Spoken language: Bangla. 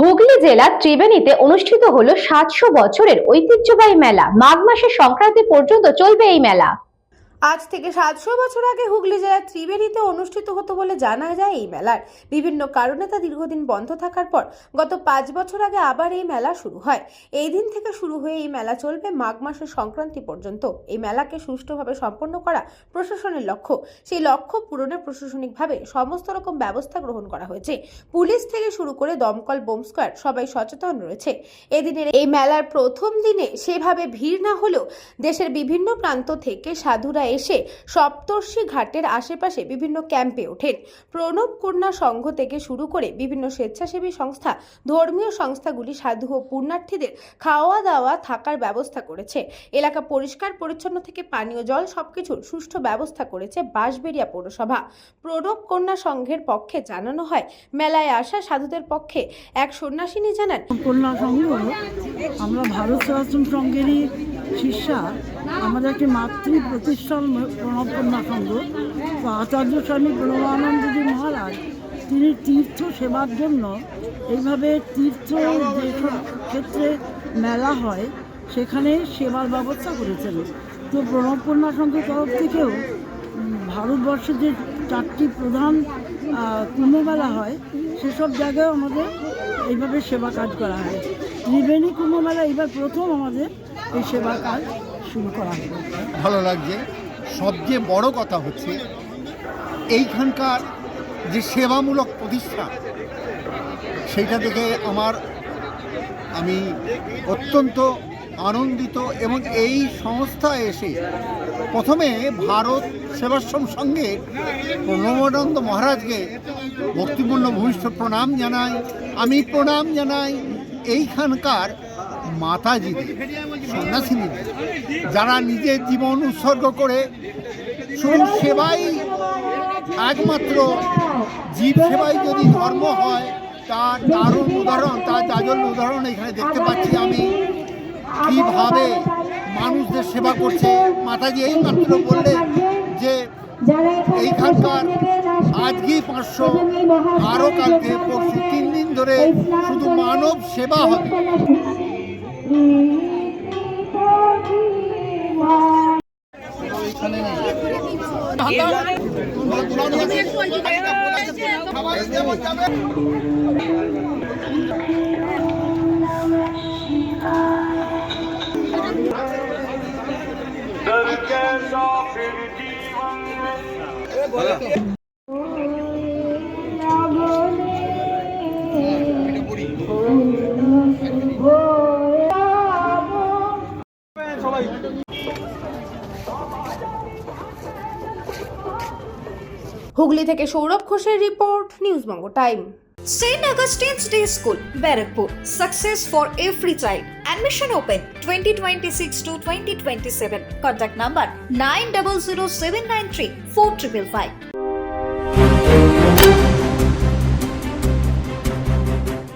হুগলি জেলার ত্রিবেণীতে অনুষ্ঠিত হলো ৭০০ বছরের ঐতিহ্যবাহী মেলা। মাঘ মাসের সংক্রান্তি পর্যন্ত চলবে এই মেলা। আজ থেকে ৭০০ বছর আগে হুগলি জেলার ত্রিবেণীতে অনুষ্ঠিত হতো বলে জানা যায়। এই মেলার বিভিন্ন কারণে তা দীর্ঘদিন বন্ধ থাকার পর গত ৫ বছর আগে আবার এই মেলা শুরু হয়। এই দিন থেকে শুরু হয়ে এই মেলা চলবে মাঘ মাসের সংক্রান্তি পর্যন্ত। এই মেলাকে সুষ্ঠুভাবে সম্পন্ন করা প্রশাসনের লক্ষ্য। সেই লক্ষ্য পূরণে প্রশাসনিকভাবে সমস্ত রকম ব্যবস্থা গ্রহণ করা হয়েছে। পুলিশ থেকে শুরু করে দমকল, বোম স্কোয়াড সবাই সচেতন রয়েছে। এদিনের এই মেলার প্রথম দিনে সেভাবে ভিড় না হলেও দেশের বিভিন্ন প্রান্ত থেকে সাধুরা এসে সপ্তর্ষি ঘাটের আশেপাশে বিভিন্ন ক্যাম্পে ওঠেন। প্রণব কন্যা সংঘ থেকে শুরু করে বিভিন্ন স্বেচ্ছাসেবী সংস্থা, ধর্মীয় সংস্থাগুলি সাধু ও পুণ্যার্থীদের খাওয়া দাওয়া থাকার ব্যবস্থা করেছে। এলাকা পরিষ্কার পরিচ্ছন্ন থেকে পানীয় জল সবকিছুর সুষ্ঠু ব্যবস্থা করেছে বাঁশবেড়িয়া পৌরসভা। প্রণব কন্যা সংঘের পক্ষে জানানো হয়, মেলায় আসা সাধুদের পক্ষে এক সন্ন্যাসিনী জানান, কন্যা সংঘ আমরা ভারত সেবাশ্রম সংঘেরই শিষ্যা। আমাদের একটি মাতৃ প্রতিষ্ঠান প্রণব কন্যা সংঘ। তো আচার্য স্বামী প্রণবানন্দজি মহারাজ তিনি তীর্থ সেবার জন্য এইভাবে তীর্থ যেসব ক্ষেত্রে মেলা হয় সেখানে সেবার ব্যবস্থা করেছেন। তো প্রণব কন্যা সংঘের তরফ থেকেও ভারতবর্ষের যে 4টি প্রধান কুম্ভমেলা হয় সেসব জায়গায় আমাদের এইভাবে সেবা কাজ করা হয়। ত্রিবেণী কুম্ভমেলা এবার প্রথম আমাদের এই সেবা কাজ শুরু করা হলো। ভালো লাগছে। সবচেয়ে বড় কথা হচ্ছে এইখানকার যে সেবামূলক প্রতিষ্ঠান, সেইটা দেখে আমি অত্যন্ত আনন্দিত। এবং এই সংস্থায় এসে প্রথমে ভারত সেবাশ্রম সংঘের প্রণবানন্দ মহারাজকে ভক্তিপূর্ণ ভূমিষ্ঠ প্রণাম জানাই। আমি প্রণাম জানাই এইখানকার মাতাজিদের, সন্ন্যাসিনীদের, যারা নিজের জীবন উৎসর্গ করে শুধু সেবাই, একমাত্র জীব সেবাই যদি ধর্ম হয় তার দারুণ উদাহরণ, তার জাজল্য উদাহরণ এখানে দেখতে পাচ্ছি আমি। কীভাবে মানুষদের সেবা করছে মাতাজি এই মাত্র বললে যে এইখানকার আজকে 500, আরও কালকে পরশু 3 দিন ধরে শুধু মানব সেবা হবে। হুগলি থেকে সৌরভ ঘোষের রিপোর্ট, নিউজবঙ্গ time. St. Augustine's Day School, Barrackpur. Success for every child. Admission open 2026 to 2027. Contact number 900793 4555.